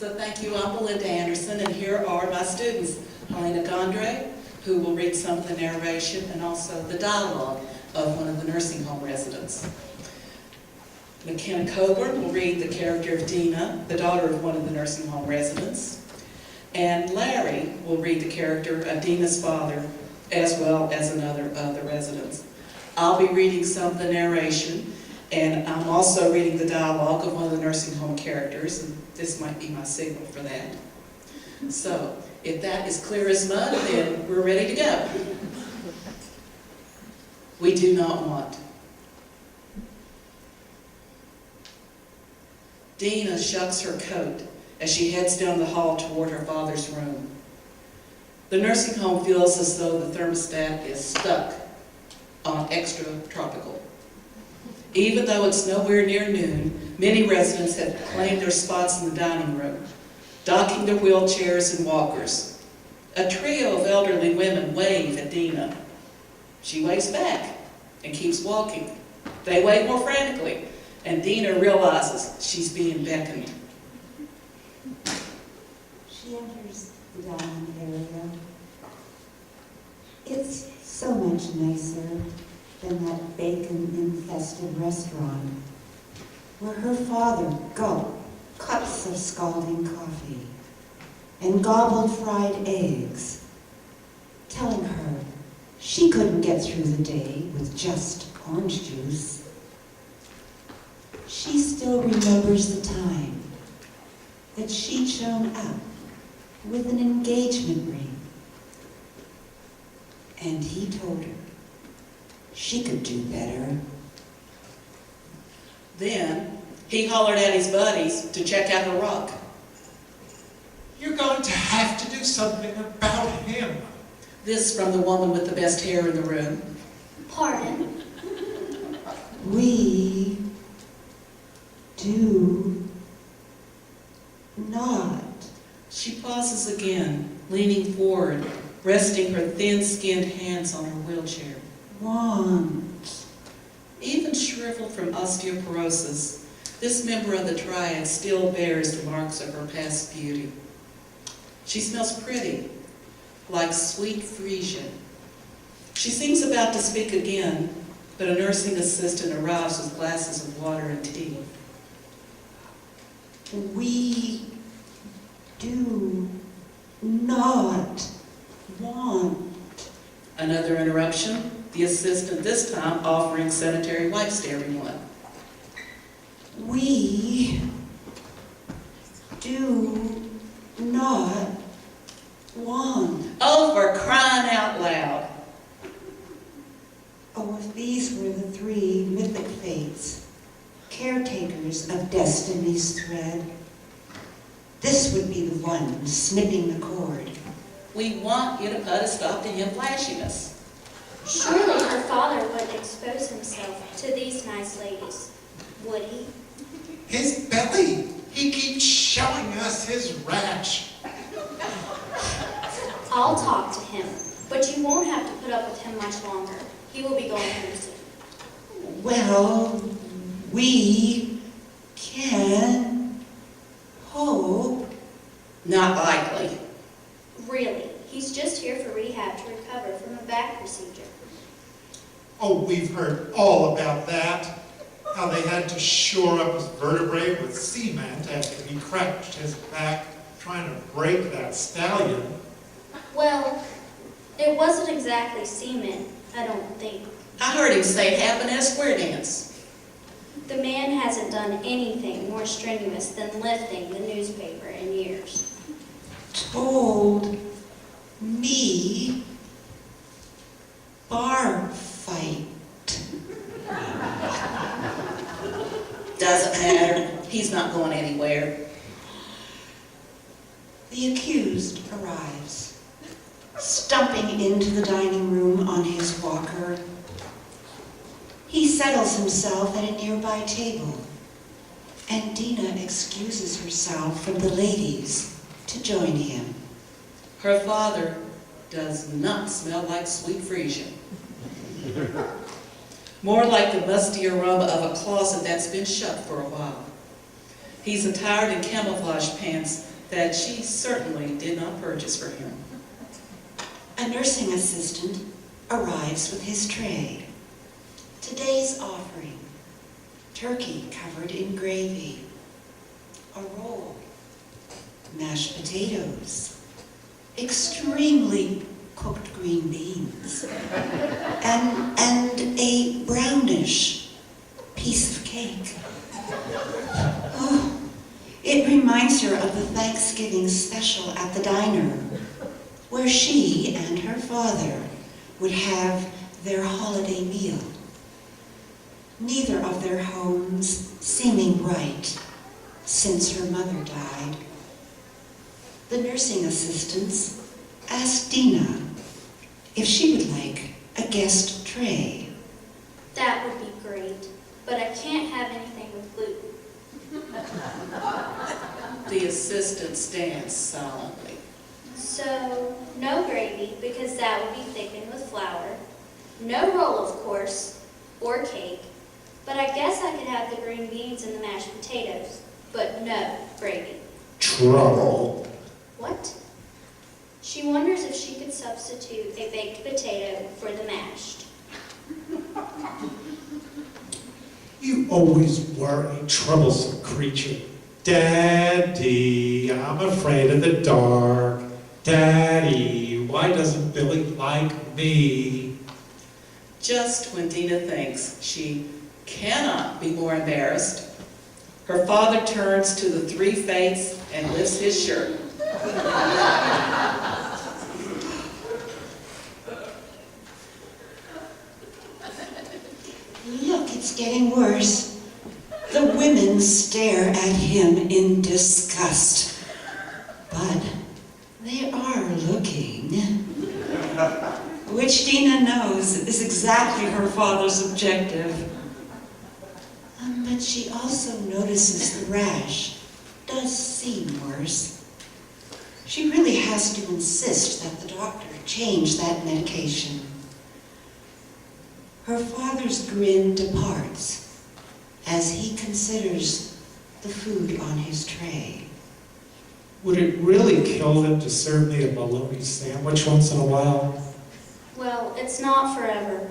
So thank you, I'm Belinda Anderson, and here are my students, Helena Gondre, who will read some of the narration and also the dialogue of one of the nursing home residents. McKenna Coburn will read the character of Dina, the daughter of one of the nursing home residents. And Larry will read the character of Dina's father, as well as another of the residents. I'll be reading some of the narration, and I'm also reading the dialogue of one of the nursing home characters, and this might be my signal for that. So, if that is clear as mud, then we're ready to go. We do not want. Dina shucks her coat as she heads down the hall toward her father's room. The nursing home feels as though the thermostat is stuck on extra tropical. Even though it's nowhere near noon, many residents have claimed their spots in the dining room, docking their wheelchairs and walkers. A trio of elderly women wave at Dina. She waves back and keeps walking. They wave more frantically, and Dina realizes she's being beckoned. She enters the dining area. It's so much nicer than that bacon-infested restaurant where her father gulped cups of scalding coffee and gobbled fried eggs, telling her she couldn't get through the day with just orange juice. She still remembers the time that she'd shown up with an engagement ring, and he told her she could do better. Then he hollered at his buddies to check out her rock. You're going to have to do something about him. This from the woman with the best hair in the room. Pardon? We do not She pauses again, leaning forward, resting her thin-skinned hands on her wheelchair. want. Even shriveled from osteoporosis, this member of the triad still bears the marks of her past beauty. She smells pretty, like sweet Frisian. She seems about to speak again, but a nursing assistant arrives with glasses of water and tea. We do not want. Another interruption, the assistant this time offering sanitary wipes to everyone. We do not want. Oh, for crying out loud. Oh, if these were the three mythic fates, caretakers of destiny's thread, this would be the one snipping the cord. We want you to put a stop to him flashing us. Surely her father wouldn't expose himself to these nice ladies, would he? His belly. He keeps showing us his rash. I'll talk to him, but you won't have to put up with him much longer. He will be going home soon. Well, we can hope. Not likely. Really, he's just here for rehab to recover from a back procedure. Oh, we've heard all about that. How they had to shore up his vertebrae with cement after he cracked his back trying to break that stallion. Well, it wasn't exactly cement, I don't think. I heard him say it happened at a square dance. The man hasn't done anything more strenuous than lifting the newspaper in years. Told me bar fight. Doesn't matter. He's not going anywhere. The accused arrives, stumping into the dining room on his walker. He settles himself at a nearby table, and Dina excuses herself from the ladies to join him. Her father does not smell like sweet Frisian. More like the musty aroma of a closet that's been shut for a while. He's attired in camouflage pants that she certainly did not purchase for him. A nursing assistant arrives with his tray. Today's offering: turkey covered in gravy, a roll, mashed potatoes, extremely cooked green beans, and a brownish piece of cake. Oh, it reminds her of the Thanksgiving special at the diner, where she and her father would have their holiday meal. Neither of their homes seeming right since her mother died. The nursing assistants asked Dina if she would like a guest tray. That would be great, but I can't have anything with gluten. The assistant stands silently. So, no gravy, because that would be thickened with flour. No roll, of course, or cake. But I guess I could have the green beans and the mashed potatoes, but no gravy. Trouble. What? She wonders if she could substitute a baked potato for the mashed. You always were a troublesome creature. Daddy, I'm afraid of the dark. Daddy, why doesn't Billy like me? Just when Dina thinks she cannot be more embarrassed, her father turns to the three fates and lifts his shirt. Look, it's getting worse. The women stare at him in disgust. But they are looking. Which Dina knows is exactly her father's objective. But she also notices the rash does seem worse. She really has to insist that the doctor change that medication. Her father's grin departs as he considers the food on his tray. Would it really kill them to serve me a bologna sandwich once in a while? Well, it's not forever.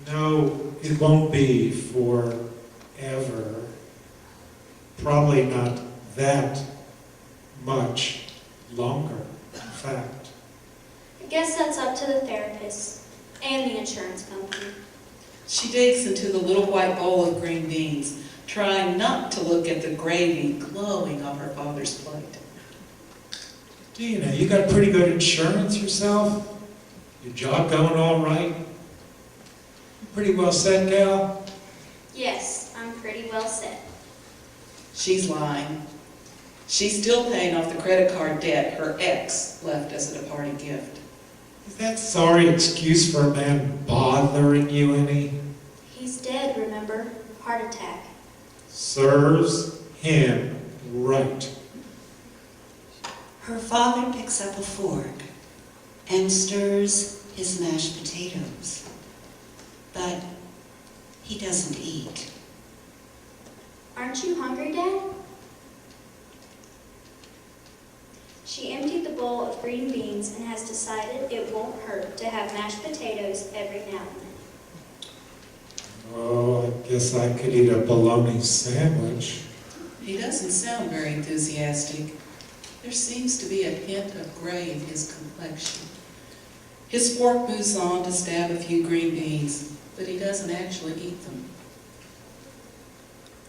No, it won't be forever. Probably not that much longer, in fact. I guess that's up to the therapist and the insurance company. She digs into the little white bowl of green beans, trying not to look at the gravy glowing on her father's plate. Dina, you got pretty good insurance yourself? Your job going all right? Pretty well set, gal? Yes, I'm pretty well set. She's lying. She's still paying off the credit card debt her ex left as a departing gift. Is that sorry excuse for a man bothering you any? He's dead, remember? Heart attack. Serves him right. Her father picks up a fork and stirs his mashed potatoes. But he doesn't eat. Aren't you hungry, Dad? She emptied the bowl of green beans and has decided it won't hurt to have mashed potatoes every now and then. Oh, I guess I could eat a bologna sandwich. He doesn't sound very enthusiastic. There seems to be a hint of gray in his complexion. His fork moves on to stab a few green beans, but he doesn't actually eat them.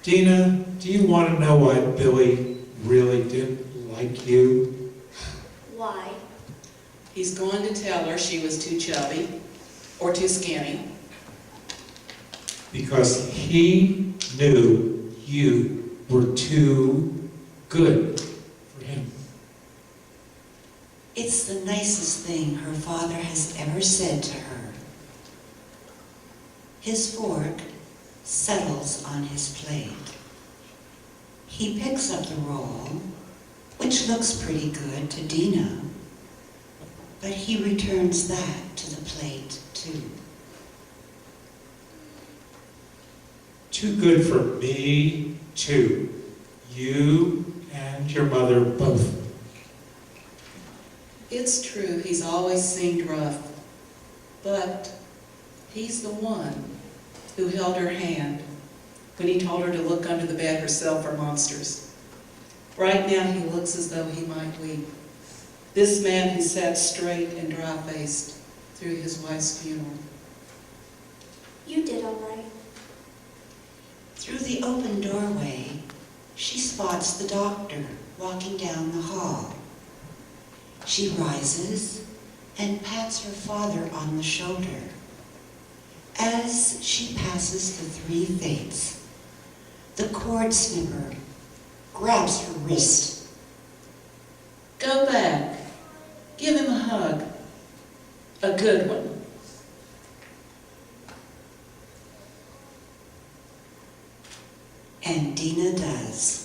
Dina, do you want to know why Billy really didn't like you? Why? He's going to tell her she was too chubby or too skinny. Because he knew you were too good for him. It's the nicest thing her father has ever said to her. His fork settles on his plate. He picks up the roll, which looks pretty good to Dina, but he returns that to the plate too. Too good for me, too. You and your mother both. It's true, he's always seemed rough, but he's the one who held her hand when he told her to look under the bed herself for monsters. Right now he looks as though he might weep. This man who sat straight and dry-faced through his wife's funeral. You did all right. Through the open doorway, she spots the doctor walking down the hall. She rises and pats her father on the shoulder. As she passes the three fates, the cord snipper grabs her wrist. Go back. Give him a hug. A good one. And Dina does.